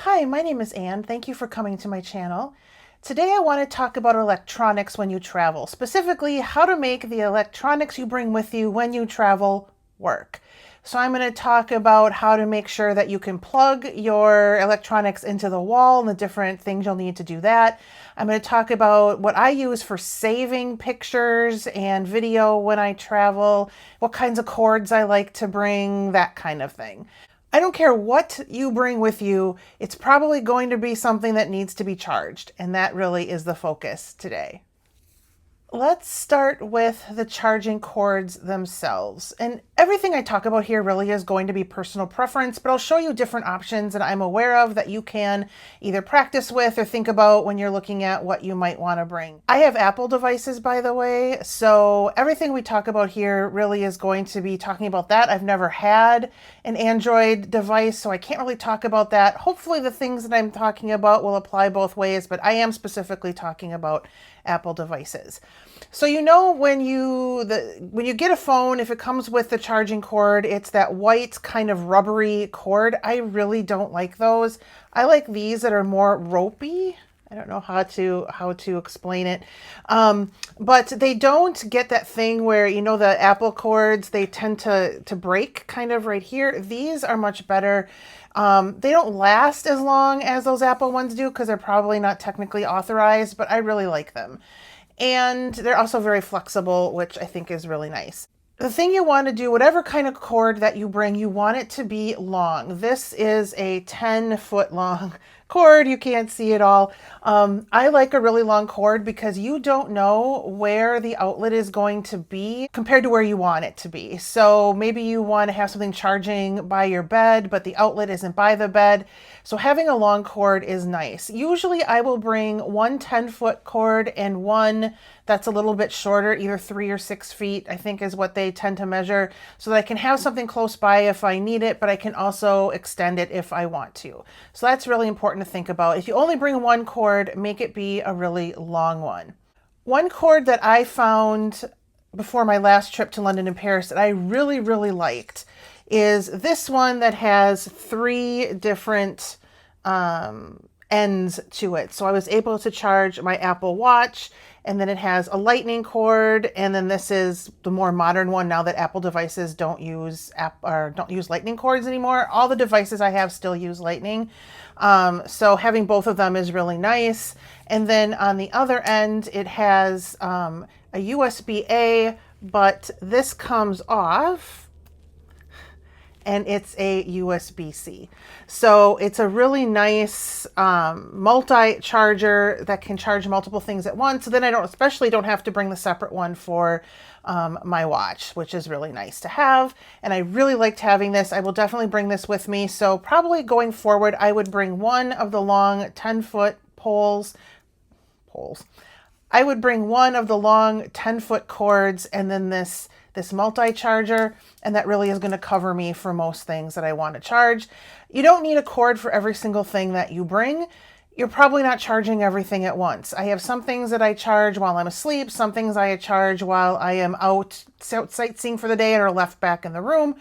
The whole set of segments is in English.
Hi, my name is Anne. Thank you for coming to my channel. Today I want to talk about electronics when you travel, specifically how to make the electronics you bring with you when you travel work. So I'm going to talk about how to make sure that you can plug your electronics into the wall and the different things you'll need to do that. I'm going to talk about what I use for saving pictures and video when I travel, what kinds of cords I like to bring, that kind of thing. I don't care what you bring with you, it's probably going to be something that needs to be charged, and that really is the focus today. Let's start with the charging cords themselves. And everything I talk about here really is going to be personal preference, but I'll show you different options that I'm aware of that you can either practice with or think about when you're looking at what you might want to bring. I have Apple devices, by the way, so everything we talk about here really is going to be talking about that. I've never had an Android device, so I can't really talk about that. Hopefully the things that I'm talking about will apply both ways, but I am specifically talking about Apple devices. So you know when you get a phone, if it comes with the charging cord, it's that white kind of rubbery cord. I really don't like those. I like these that are more ropey. I don't know how to explain it. But they don't get that thing where, you know, the Apple cords, they tend to break kind of right here. These are much better. They don't last as long as those Apple ones do because they're probably not technically authorized, but I really like them. And they're also very flexible, which I think is really nice. The thing you want to do, whatever kind of cord that you bring, you want it to be long. This is a 10-foot long cord. You can't see it all. I like a really long cord because you don't know where the outlet is going to be compared to where you want it to be. So maybe you want to have something charging by your bed, but the outlet isn't by the bed. So having a long cord is nice. Usually I will bring one 10-foot cord and one that's a little bit shorter, either 3 or 6 feet, I think is what they tend to measure, so that I can have something close by if I need it, but I can also extend it if I want to. So that's really important to think about. If you only bring one cord, make it be a really long one. One cord that I found before my last trip to London and Paris that I really, really liked is this one that has 3 different ends to it. So I was able to charge my Apple Watch, and then it has a lightning cord, and then this is the more modern one now that Apple devices don't use lightning cords anymore. All the devices I have still use lightning. So having both of them is really nice. And then on the other end, it has a USB-A, but this comes off and it's a USB-C. So it's a really nice multi-charger that can charge multiple things at once. So then I especially don't have to bring the separate one for my watch, which is really nice to have. And I really liked having this. I will definitely bring this with me. So probably going forward, I would bring one of the long 10-foot poles. I would bring one of the long 10-foot cords and then this multi-charger, and that really is going to cover me for most things that I want to charge. You don't need a cord for every single thing that you bring. You're probably not charging everything at once. I have some things that I charge while I'm asleep, some things I charge while I am out sightseeing for the day and are left back in the room.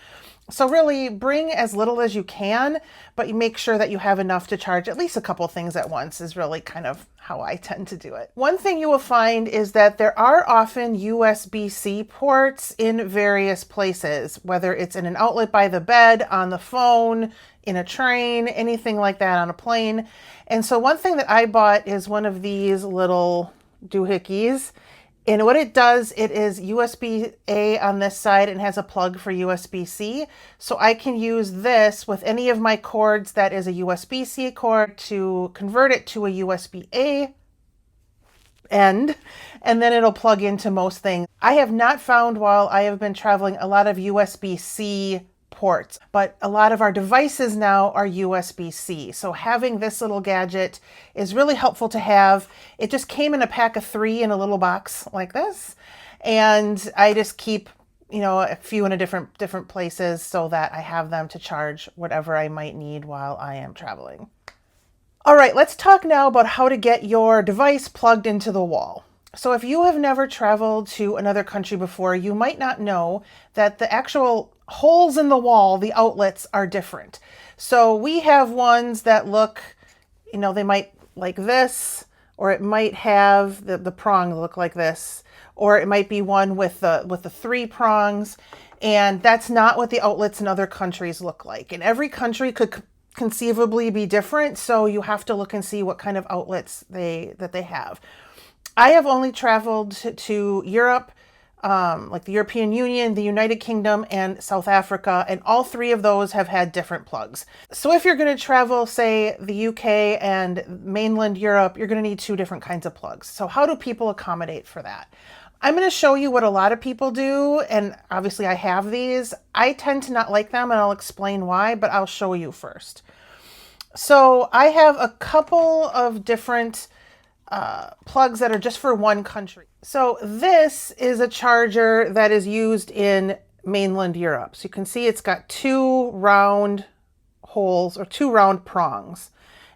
So really bring as little as you can, but you make sure that you have enough to charge at least a couple things at once is really kind of how I tend to do it. One thing you will find is that there are often USB-C ports in various places, whether it's in an outlet by the bed, on the phone, in a train, anything like that on a plane. And so one thing that I bought is one of these little doohickeys. And what it does, it is USB-A on this side and has a plug for USB-C. So I can use this with any of my cords that is a USB-C cord to convert it to a USB-A end, and then it'll plug into most things. I have not found while I have been traveling a lot of USB-C ports, but a lot of our devices now are USB-C. So having this little gadget is really helpful to have. It just came in a pack of 3 in a little box like this. And I just keep, you know, a few in a different places so that I have them to charge whatever I might need while I am traveling. All right, let's talk now about how to get your device plugged into the wall. So if you have never traveled to another country before, you might not know that the actual holes in the wall, the outlets, are different. So we have ones that look you know, they might like this, or it might have the prong look like this, or it might be one with the 3 prongs. And that's not what the outlets in other countries look like. And every country could conceivably be different, so you have to look and see what kind of outlets they have. I have only traveled to Europe, like the European Union, the United Kingdom, and South Africa, and all 3 of those have had different plugs. So if you're going to travel, say, the UK and mainland Europe, you're going to need 2 different kinds of plugs. So how do people accommodate for that? I'm going to show you what a lot of people do, and obviously I have these. I tend to not like them, and I'll explain why, but I'll show you first. So I have a couple of different plugs that are just for one country. So this is a charger that is used in mainland Europe. So you can see it's got 2 round holes, or 2 round prongs.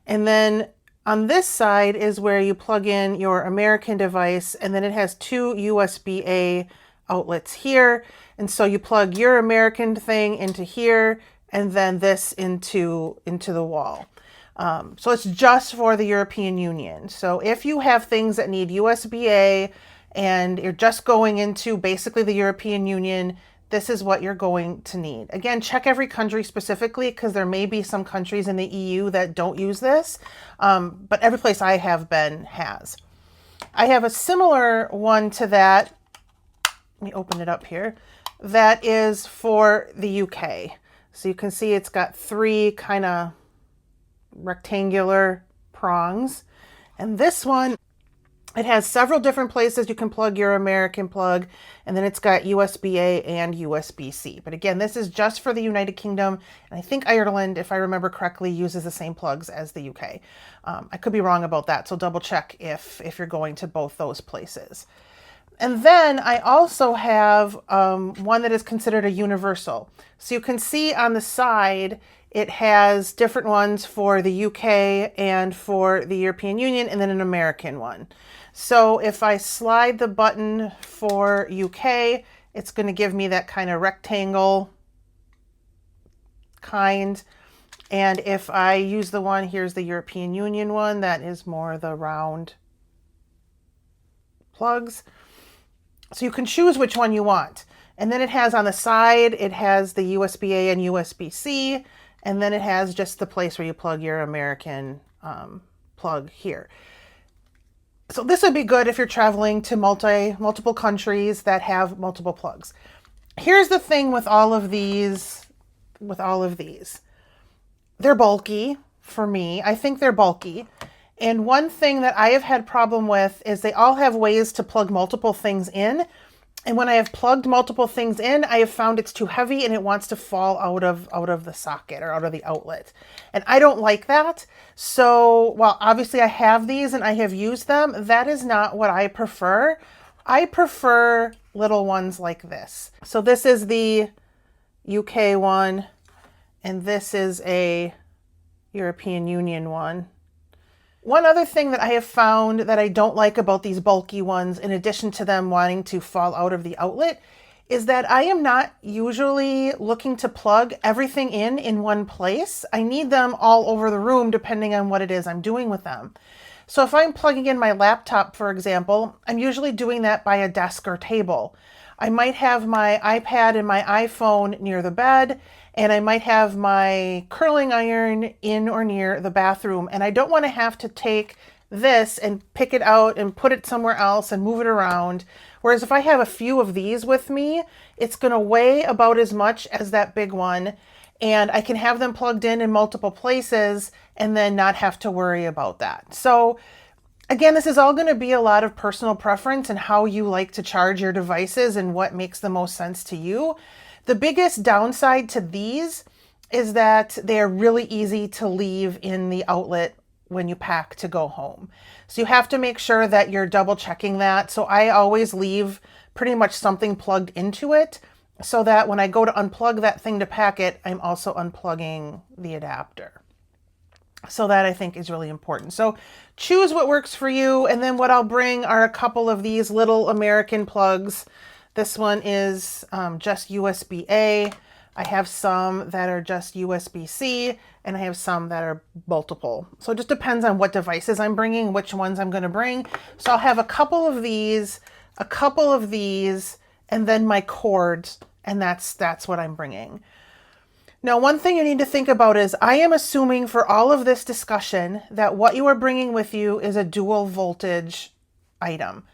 And then on this side is where you plug in your American device, and then it has 2 USB-A outlets here. And so you plug your American thing into here, and then this into the wall. So it's just for the European Union. So if you have things that need USB-A and you're just going into basically the European Union, this is what you're going to need. Again, check every country specifically, because there may be some countries in the EU that don't use this, but every place I have been has. I have a similar one to that. Let me open it up here. That is for the UK. So you can see it's got 3 kind of rectangular prongs. And this one, it has several different places you can plug your American plug, and then it's got USB-A and USB-C. But again, this is just for the United Kingdom, and I think Ireland, if I remember correctly, uses the same plugs as the UK. I could be wrong about that, so double check if you're going to both those places. And then I also have one that is considered a universal. So you can see on the side, it has different ones for the UK and for the European Union, and then an American one. So if I slide the button for UK, it's going to give me that kind of rectangle kind. And if I use the one, here's the European Union one, that is more the round plugs. So you can choose which one you want. And then it has on the side, it has the USB-A and USB-C, and then it has just the place where you plug your American plug here. So this would be good if you're traveling to multiple countries that have multiple plugs. Here's the thing with all of these. They're bulky for me. I think they're bulky. And one thing that I have had problem with is they all have ways to plug multiple things in. And when I have plugged multiple things in, I have found it's too heavy and it wants to fall out of the socket or out of the outlet. And I don't like that. So while obviously I have these and I have used them, that is not what I prefer. I prefer little ones like this. So this is the UK one, and this is a European Union one. One other thing that I have found that I don't like about these bulky ones, in addition to them wanting to fall out of the outlet, is that I am not usually looking to plug everything in one place. I need them all over the room depending on what it is I'm doing with them. So if I'm plugging in my laptop, for example, I'm usually doing that by a desk or table. I might have my iPad and my iPhone near the bed, and I might have my curling iron in or near the bathroom. And I don't want to have to take this and pick it out and put it somewhere else and move it around. Whereas if I have a few of these with me, it's going to weigh about as much as that big one. And I can have them plugged in multiple places and then not have to worry about that. So again, this is all going to be a lot of personal preference and how you like to charge your devices and what makes the most sense to you. The biggest downside to these is that they are really easy to leave in the outlet when you pack to go home. So you have to make sure that you're double checking that. So I always leave pretty much something plugged into it so that when I go to unplug that thing to pack it, I'm also unplugging the adapter. So that I think is really important. So choose what works for you. And then what I'll bring are a couple of these little American plugs. This one is just USB-A. I have some that are just USB-C, and I have some that are multiple. So it just depends on what devices I'm bringing, which ones I'm going to bring. So I'll have a couple of these, and then my cords, and that's what I'm bringing. Now, one thing you need to think about is I am assuming for all of this discussion that what you are bringing with you is a dual voltage item.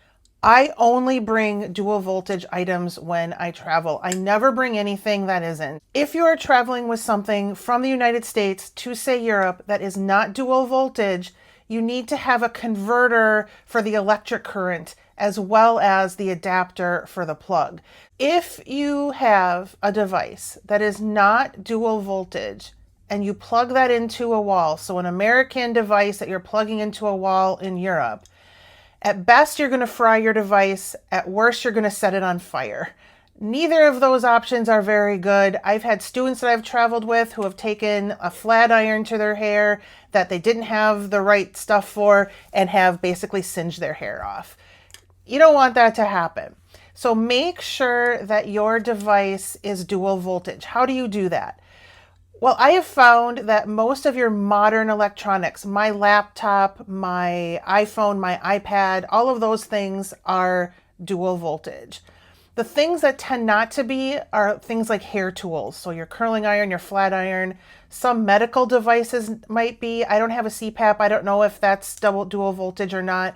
I only bring dual voltage items when I travel. I never bring anything that isn't. If you are traveling with something from the United States to, say, Europe that is not dual voltage, you need to have a converter for the electric current as well as the adapter for the plug. If you have a device that is not dual voltage and you plug that into a wall, so an American device that you're plugging into a wall in Europe, at best, you're going to fry your device. At worst, you're going to set it on fire. Neither of those options are very good. I've had students that I've traveled with who have taken a flat iron to their hair that they didn't have the right stuff for and have basically singed their hair off. You don't want that to happen. So make sure that your device is dual voltage. How do you do that? Well, I have found that most of your modern electronics, my laptop, my iPhone, my iPad, all of those things are dual voltage. The things that tend not to be are things like hair tools. So your curling iron, your flat iron, some medical devices might be. I don't have a CPAP. I don't know if that's dual voltage or not,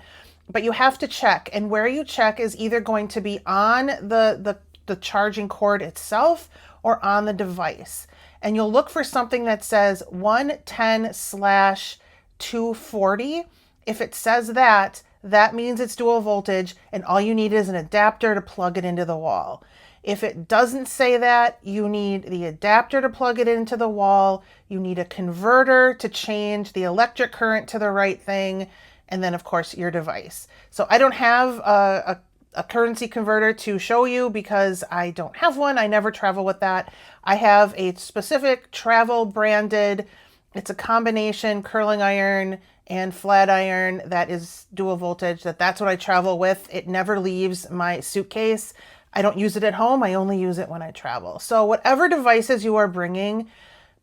but you have to check. And where you check is either going to be on the charging cord itself or on the device. And you'll look for something that says 110/240. If it says that, that means it's dual voltage, and all you need is an adapter to plug it into the wall. If it doesn't say that, you need the adapter to plug it into the wall. You need a converter to change the electric current to the right thing, and then, of course, your device. So I don't have a currency converter to show you because I don't have one. I never travel with that. I have a specific travel branded, it's a combination curling iron and flat iron that is dual voltage. That's what I travel with. It never leaves my suitcase. I don't use it at home. I only use it when I travel. So whatever devices you are bringing,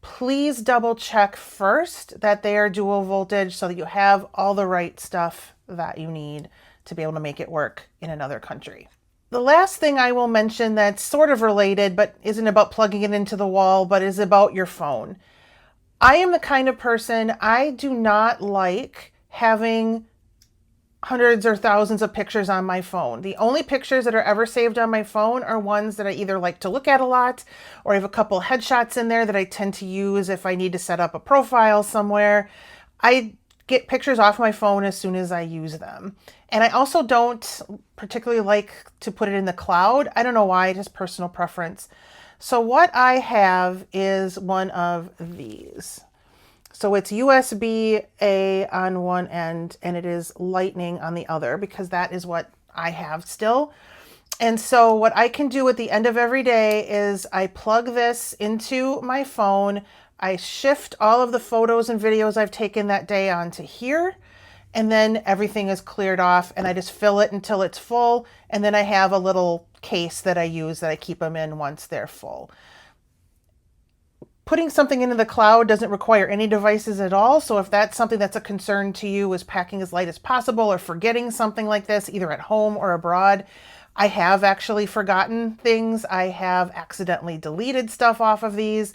please double check first that they are dual voltage so that you have all the right stuff that you need to be able to make it work in another country. The last thing I will mention that's sort of related, but isn't about plugging it into the wall, but is about your phone. I am the kind of person, I do not like having hundreds or thousands of pictures on my phone. The only pictures that are ever saved on my phone are ones that I either like to look at a lot, or I have a couple headshots in there that I tend to use if I need to set up a profile somewhere. I get pictures off my phone as soon as I use them. And I also don't particularly like to put it in the cloud. I don't know why, just personal preference. So what I have is one of these. So it's USB-A on one end and it is Lightning on the other because that is what I have still. And so what I can do at the end of every day is I plug this into my phone. I shift all of the photos and videos I've taken that day onto here, and then everything is cleared off and I just fill it until it's full. And then I have a little case that I use that I keep them in once they're full. Putting something into the cloud doesn't require any devices at all. So if that's something that's a concern to you, is packing as light as possible or forgetting something like this, either at home or abroad, I have actually forgotten things. I have accidentally deleted stuff off of these.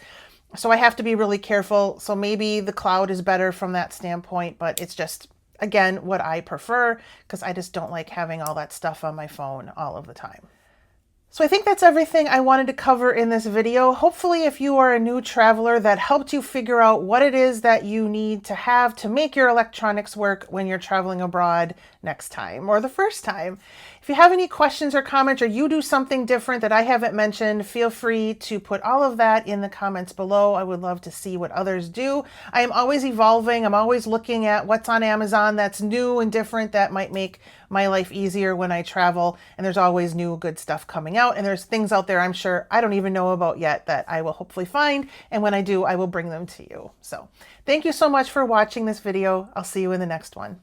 So I have to be really careful. So maybe the cloud is better from that standpoint, but it's just, again, what I prefer because I just don't like having all that stuff on my phone all of the time. So I think that's everything I wanted to cover in this video. Hopefully, if you are a new traveler, that helped you figure out what it is that you need to have to make your electronics work when you're traveling abroad next time or the first time. If you have any questions or comments, or you do something different that I haven't mentioned, feel free to put all of that in the comments below. I would love to see what others do. I am always evolving. I'm always looking at what's on Amazon that's new and different that might make my life easier when I travel. And there's always new good stuff coming out. And there's things out there I'm sure I don't even know about yet that I will hopefully find. And when I do, I will bring them to you. So thank you so much for watching this video. I'll see you in the next one.